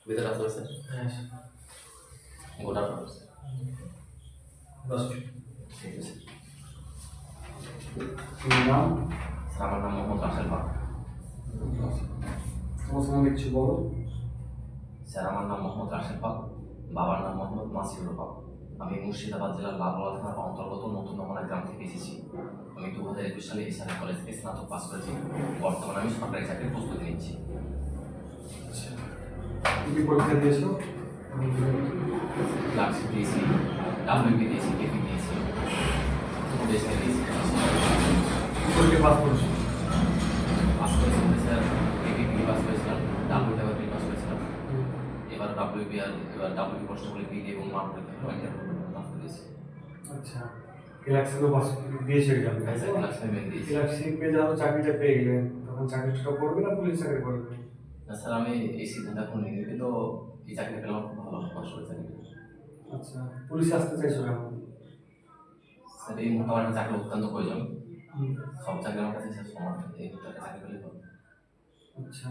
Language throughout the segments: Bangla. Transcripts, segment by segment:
ভিতরে আসবে স্যার। হ্যাঁ গোটা পাবো স্যার। 10 মিনিট। ঠিক আছে নাম স্যার। আমার নাম মোহাম্মদ রাসেল হক। তোমার সঙ্গে কিছু বলো। স্যার আমার নাম মোহাম্মদ রাসেল হক, বাবার নাম মোহাম্মদ মাসিউর হক। আমি মুর্শিদাবাদ জেলার লালগোলা থানার অন্তর্গত নতুন নমনা গ্রাম থেকে এসেছি। আমি 2021 সালে এসআরএ কলেজ থেকে স্নাতক পাস করেছি। বর্তমানে আমি সরকারি চাকরির প্রস্তুতি নিচ্ছি। কি পরীক্ষা দিয়েছো? ক্লার্কশিপ দিয়েছি, ডাব্লিউপি দিয়েছি, কেপি দিয়েছি, উপদেষ্টা দিয়েছি। পরীক্ষা পাস করেছো? পাস করেছিলাম স্যার, কেপি পাস করেছিলাম, ডাব্লিউপি পাস করেছিলাম। এবার ডাব্লিউপি কনস্টেবল পি এবং মাঠ পরীক্ষা পাস করেছি। আচ্ছা, ক্লার্কশিপে পাস দিয়েছো এক্সাম? হ্যাঁ স্যার, ক্লার্কশিপ দিয়েছি। ক্লার্কশিপে যখন চাকরিটা পেয়ে গেলে তখন চাকরিটা করবে না পুলিশ চাকরি করবে? না স্যার, আমি এই সিদ্ধান্ত এখন নিইনি, কিন্তু এই চাকরি পেলাম খুব ভালো কনস্টেবল চাকরি। আচ্ছা, পুলিশে আসতে চাইছো কেন? স্যার এই মুহূর্তে আমার একটা চাকরি অত্যন্ত প্রয়োজন। সব চাকরি আমার কাছে স্যার সমান, এই মুহূর্তে একটা চাকরি পেলে ভালো। আচ্ছা,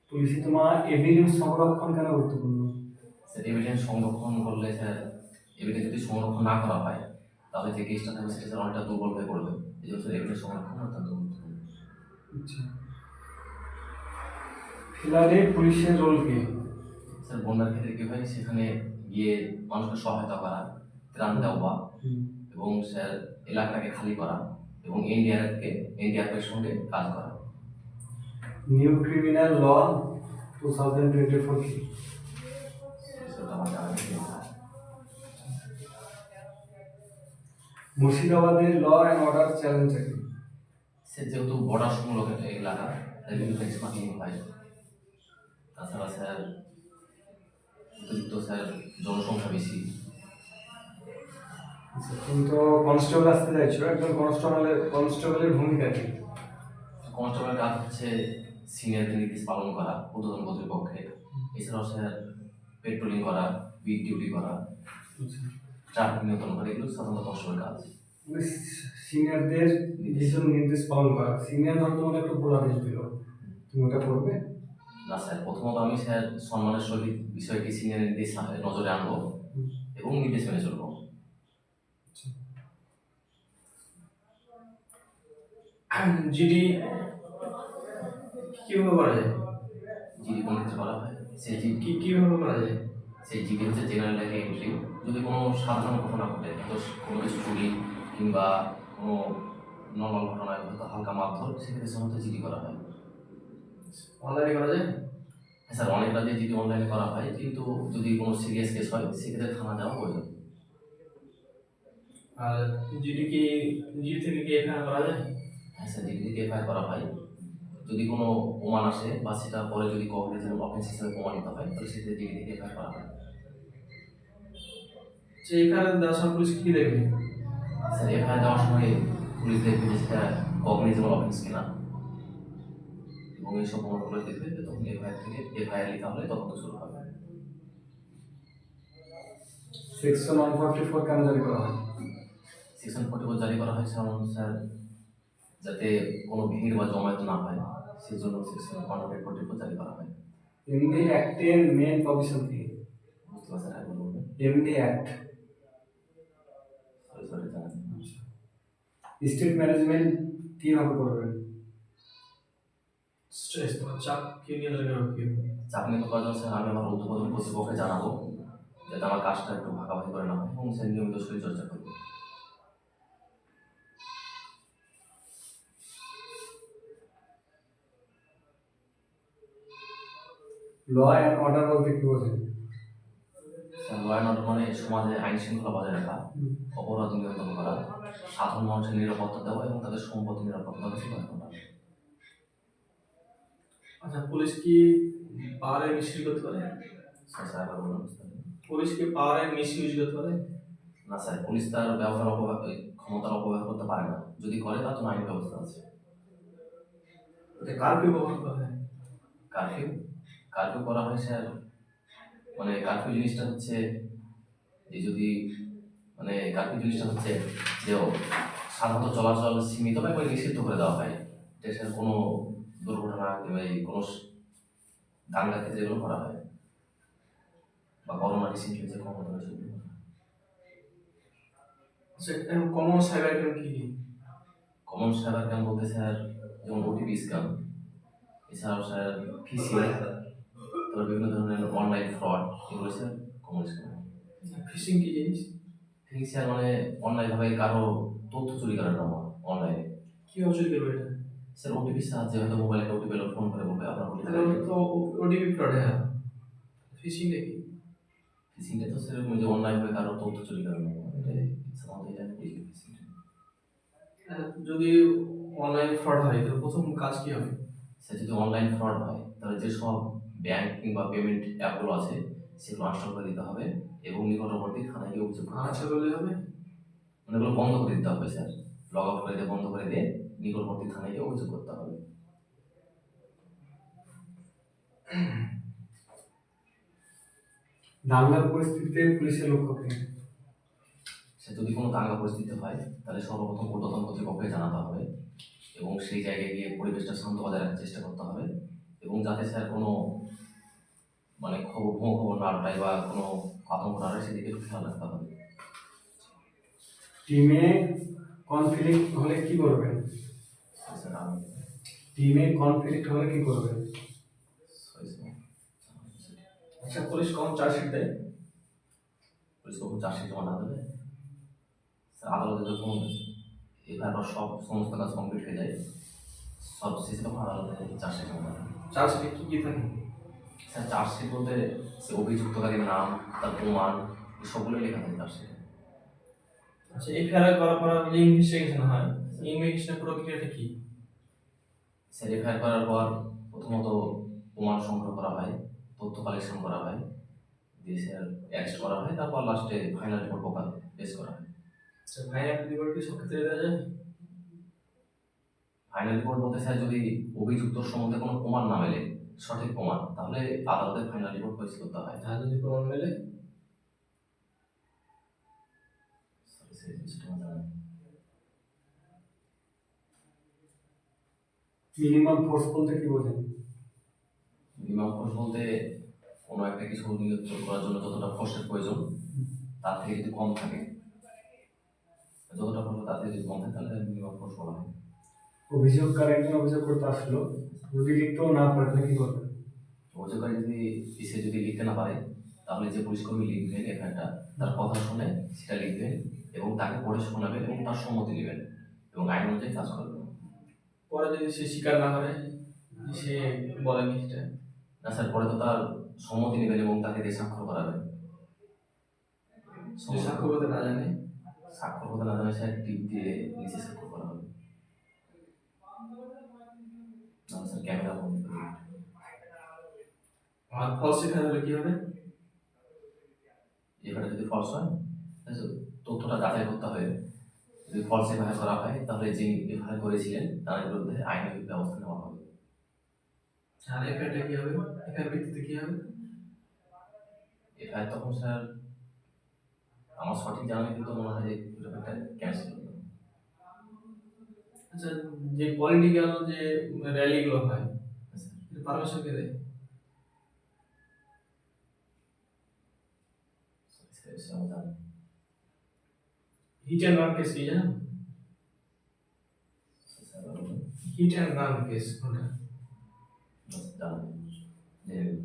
পুলিশে তোমার এভিডেন্স সংরক্ষণ কেন গুরুত্বপূর্ণ? স্যার এভিডেন্স সংরক্ষণ করলে স্যার, এভিডেন্স যদি সংরক্ষণ না করা হয় তাহলে যে কেসটা থাকবে সেটা স্যার অনেকটা দুর্বল হয়ে পড়বে। এই জন্য স্যার এভিডেন্স সংরক্ষণ অত্যন্ত গুরুত্বপূর্ণ। আচ্ছা, ফ্লাডে পুলিশের রোল কি? স্যার বন্যার ক্ষেত্রে কী হয়, সেখানে গিয়ে মানুষকে সহায়তা করা, ত্রাণ দেওয়া এবং স্যার এলাকাটাকে খালি করা এবং এনডিআরএফের সঙ্গে কাজ করা। নিউ ক্রিমিনাল ল 2024 কি? সেটা আমার জানা নেই। মুর্শিদাবাদের ল অ্যান্ড অর্ডার চ্যালেঞ্জ কি? স্যার যেহেতু বর্ডার সমূলক এলাকা, তাই বিভিন্ন স্মাগলিং হয়। তাছাড়া স্যার অতিরিক্ত স্যার জনসংখ্যা বেশি। আচ্ছা, তুমি তো কনস্টেবল আসতে চাইছো, একজন কনস্টেবলের ভূমিকা কি? কনস্টেবলের কাজ হচ্ছে সিনিয়রদের নির্দেশ পালন করা ঊর্ধ্বতন কর্তৃপক্ষে। এছাড়াও স্যার পেট্রোলিং করা, বিট ডিউটি করা, ট্রাফিক নিয়ন্ত্রণ করা, এগুলো সাধারণত কনস্টেবলের কাজ। মানে সিনিয়রদের যেসব নির্দেশ পালন করা, সিনিয়র ধর তোমার একটু ভুল আদেশ দিল, তুমি ওটা করবে? না স্যার, প্রথমত আমি স্যার সম্মানের সহিত বিষয়টি সিনিয়র নির্দেশ নজরে আনবো এবং নির্দেশ মেনে চলবো। জিডি কিভাবে করা যায়? জিডি কোন ক্ষেত্রে করা হয়? সেই জিডি কিভাবে করা যায়? সেই জিডি হচ্ছে জেনারেল ডায়েরি এন্ট্রি। যদি কোনো সাধারণ ঘটনা ঘটে, তো কোনো কিছু চুরি কিংবা কোনো নর্মাল ঘটনায় হয়তো হালকা মারধর, সেক্ষেত্রে সাধারণত জিডি করা হয়। অনলাইনে করা যায়? হ্যাঁ স্যার, অনেক রাজ্যে জিডি অনলাইনে করা হয়, কিন্তু যদি কোনো সিরিয়াস কেস হয় সেক্ষেত্রে থানা যাওয়া প্রয়োজন। আর জিডি থেকে কি এফআইআর করা যায়? হ্যাঁ স্যার, জিডি থেকে এফআইআর করা হয়। যদি কোনো প্রমাণ আসে বা সেটা পরে যদি কগনিজেবল অফেন্স হিসেবে প্রমাণিত হয়, তাহলে সেক্ষেত্রে জিডি থেকে এফআইআর করা হয়। যে এফআইআর দেওয়ার সময় পুলিশ কি দেখবে? স্যার এফআইআর দেওয়ার সময় পুলিশ দেখবে যে সেটা কগনিজেবল অফেন্স কিনা, এবং এইসব প্রমাণগুলো দেখবে যে তখন এফআইআর লেখা হলে তদন্ত শুরু হবে। সেকশন 144 কেন জারি করা হয়? সেকশন 44 জারি করা হয় স্যার যাতে কোনো ভিড় বা জমায়েত না হয়, সেই জন্য সেকশন 144 জারি করা হয়। এমডি অ্যাক্টের মেন প্রভিশন কি? বুঝতে পারছেন? স্যার এখন বলবেন। এমডি অ্যাক্ট সরি জানেন। স্টেট ম্যানেজমেন্ট কিভাবে করবেন? স্ট্রেস চাপ কি নিয়ন্ত্রণ করবে? চাপ নিতে পারছেন স্যার, আমি আমার ঊর্ধ্বতন কর্তৃপক্ষকে জানাবো যাতে আমার কাজটা একটু ভাগাভাগি করে না হয় এবং স্যার নিয়মিত শরীরচর্চা করবে। ল অ্যান্ড অর্ডার বলতে কি বোঝেন? স্যার ল অ্যান্ড অর্ডার মানে সমাজে আইন শৃঙ্খলা বজায় রাখা, অপরাধ নিয়ন্ত্রণ করা, সাধারণ মানুষের নিরাপত্তা দেওয়া এবং তাদের সম্পত্তি নিরাপত্তা দেওয়া ছিল এখন। আচ্ছা, পুলিশ কি পাওয়ারের মিসইউজ করতে পারে? স্যার স্যার আবার বলুন। পুলিশ কি পাওয়ারের মিসইউজ করতে পারে? না স্যার, পুলিশ তার ক্ষমতার অপব্যবহার করতে পারে না। যদি করে তার জন্য আইনি ব্যবস্থা আছে। কারফিউ ব্যবহার করা হয়? কারফিউ কারফিউ করা হয় স্যার, মানে কারফিউ জিনিসটা হচ্ছে যে সাধারণত চলাচল সীমিত বা নিষিদ্ধ করে দেওয়া হয়। এটা স্যার কোনো দুর্ঘটনা কিংবা এই কোনো দাঙ্গা ক্ষেত্রে যেগুলো করা হয় বা করোনা রিসেন্টলি যে ক্ষমতা হয়েছে ওগুলো। আচ্ছা, কমন সাইবার ক্রাইম কি কি? কমন সাইবার ক্রাইম বলতে স্যার যেমন ওটিপি স্ক্যাম, এছাড়াও স্যার ফিসিং, তারপর বিভিন্ন ধরনের অনলাইন ফ্রড, এগুলো স্যার কমন স্ক্যাম। ফিশিং কি জিনিস? ফিসিং স্যার মানে অনলাইনভাবে কারো তথ্য চুরি করার নাম অনলাইনে। কি অচুরি করবে এটা? স্যার ওটিপির সাহায্যে হয়তো মোবাইলে একটা ওটিপি ফোন করে বলবে আপনার তাহলে ওটা তো ওটিপি ফ্রড। হ্যাঁ, ফিশিং কি? ফিসিংটা তো স্যার যে অনলাইনভাবে কারো তথ্য চুরি করার নাম, এটাই সাধারণত এটা ফিসিং। যদি অনলাইন ফ্রড হয় তাহলে প্রথম কাজ কি হবে? স্যার যদি অনলাইন ফ্রড হয় তাহলে যেসব ব্যাংক কিংবা পেমেন্ট অ্যাপগুলো আছে সেগুলো আনস্টল করে দিতে হবে এবং নিকটবর্তী থানায় গিয়ে অভিযোগ করতে হবে। আচ্ছা, বললে হবে? মানে এগুলো বন্ধ করে দিতে হবে স্যার, লগ আউট করে দিয়ে বন্ধ করে দিয়ে নিকটবর্তী থানায় গিয়ে অভিযোগ করতে হবে। দাঙ্গার পরিস্থিতিতে পুলিশের লক্ষ্য কি? সে যদি কোনো দাঙ্গা পরিস্থিতি হয় তাহলে সর্বপ্রথম ঊর্ধ্বতন কর্তৃপক্ষকে জানাতে হবে এবং সেই জায়গায় গিয়ে পরিবেশটা শান্ত বজায় রাখার চেষ্টা করতে হবে এবং যাতে স্যার কোনো মানে ভুয়ো খবর না রটায় বা কোনো আতঙ্ক না রটায় সেদিকে একটু খেয়াল রাখতে হবে। টিমে কনফ্লিক্ট হলে কি করবেন? স্যার আমি টিমে কনফ্লিক্ট হলে কি করবেন? আচ্ছা, পুলিশ কম চার্জশিট দেয়? পুলিশ কখন চার্জশিট জমা না দেবে স্যার আদালতে যখন এবার সব সমস্ত কাজ কমপ্লিট হয়ে যায় সব শেষে তখন আদালতে চার্জশিট জমা দেবে। চার্জশিটে কি কি থাকে? স্যার চার্জশিট বলতে সে অভিযুক্তকারীর নাম, তার প্রমাণ, সবগুলোই লেখা থাকে চার্জশিটে। আচ্ছা, এফআইআর করার পর যে ইনভেস্টিগেশন হয়, ইনভেস্টিগেশন প্রক্রিয়াটা কি? স্যার এফআইআর করার পর প্রথমত প্রমাণ সংগ্রহ করা হয়, তথ্য কালেকশন করা হয়, দিয়ে স্যার অ্যারেস্ট করা হয়, তারপর লাস্টে ফাইনাল রিপোর্ট পেশ করা হয়। আচ্ছা, ফাইনাল রিপোর্ট কি সব ক্ষেত্রে দেওয়া যায়? ফাইনাল রিপোর্ট বলতে স্যার যদি অভিযুক্তর সম্বন্ধে কোনো প্রমাণ না মেলে, সঠিক প্রমাণ, তাহলে আদালতের ফাইনাল রিপোর্ট পেশ করতে হয়। আর যদি প্রমাণ মেলে? Sorry, স্যার, এই জিনিসটা আমার জানা নেই। মিনিমাম ফোর্স বলতে কি বোঝেন? মিনিমাম ফোর্স বলতে কোনো একটা কিছু নিয়ন্ত্রণ করার জন্য যতটা ফোর্সের প্রয়োজন তার থেকে যদি কম থাকে, যতটা ফোর্স তার থেকে যদি কম থাকে তাহলে মিনিমাম ফোর্স বলা হয়। অভিযোগকারী একজন অভিযোগ করতে আসলো, যদি লিখতেও না পারে তাহলে কি করবেন? অভিযোগকারী যদি এসে যদি লিখতে না পারে তাহলে যে পুলিশ কর্মী লিখবেন এফআইআরটা তার কথা শুনে সেটা লিখবেন এবং তাকে পড়ে শোনাবেন এবং তার সম্মতি নেবেন এবং আইন অনুযায়ী কাজ করবেন। পরে যদি সে স্বীকার না করে, সে বলেনি সেটা? না স্যার, পরে তো তার সম্মতি নেবেন এবং তাকে দিয়ে স্বাক্ষর করাবেন। সে সাক্ষ্য করতে না জানে? স্বাক্ষর করতে না জানে স্যার টিপ দিয়ে নিচে স্বাক্ষর করা হবে। না স্যার, ক্যামেরা বন্ধ করে দিন। আর ফলস এফআইআর হলে কি হবে? এবারে যদি ফলস হয় তাহলে তথ্যটা যাচাই করতে হবে। যদি ফলস এফআইআর করা হয় তাহলে যিনি এফআইআর করেছিলেন তার বিরুদ্ধে আইনি ব্যবস্থা নেওয়া হবে। আর এফআইআরটা কি হবে? এফআইআর ভিত্তিতে কি হবে? এফআইআর তখন স্যার আমার সঠিক জানা নেই, কিন্তু মনে হয় যে ব্যাপারটা ক্যান্সেল হবে। আচ্ছা, যে পলিটিক্যাল যে র্যালিগুলো হয়, পারমিশন কে দেয়? আমার জানা নেই। হিট অ্যান্ড রান কেস কি জানো? স্যার বলুন। হিট অ্যান্ড রান কেস কোনটা? জানা নেই। জেনে নিন।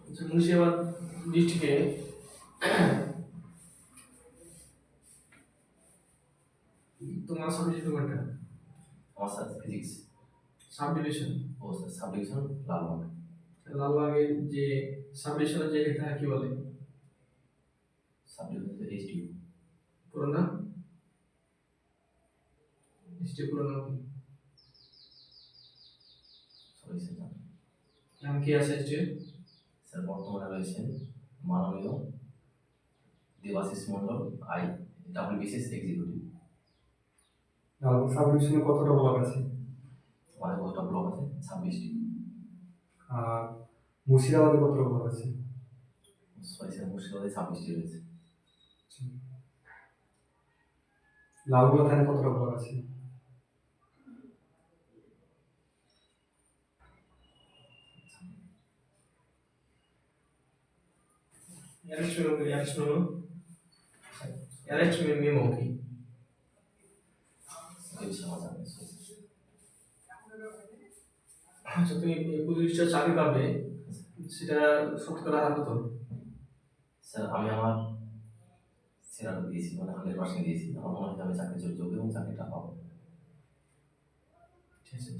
আচ্ছা, মুর্শিদাবাদ ডিস্ট্রিক্টে তোমার সাব ডিভিশন কোনটা? আমার স্যার ফিজিক্স। Sub division? ও স্যার সাব ডিভিশন লালবাগ। লালবাগের যে সাব ডিভিশনের যে হেড থাকে কি বলে? সাব ডিভিশন এইচডিউ। পুরো নাম? এসটি পুরো নাম কি? সরি স্যার জানা নেই। নাম কি আছে এসটি? স্যার বর্তমানে রয়েছেন মাননীয় Debasish Mondal, WBCS executive. Sub ডিভিশনে কতটা ব্লক আছে? আমাদের কতটা ব্লক আছে? 26টি। আর মুর্শিদাবাদে কতটা ব্লক আছে? সরি স্যার, মুর্শিদাবাদে 26টি রয়েছে। লালগোলা থানায় কতটা ব্লক আছে? অ্যারেস্ট মেমো কি? এই বিষয়ে আমার জানা নেই। আচ্ছা, তুমি এই পুলিশটা চাকরি পাবে সেটা শতকরা হার কত? স্যার আমি আমার সেরাটা দিয়েছি, মানে 100% দিয়েছি। আমার মনে হয় আমি চাকরির যোগ্য এবং চাকরিটা পাবো। ঠিক আছে।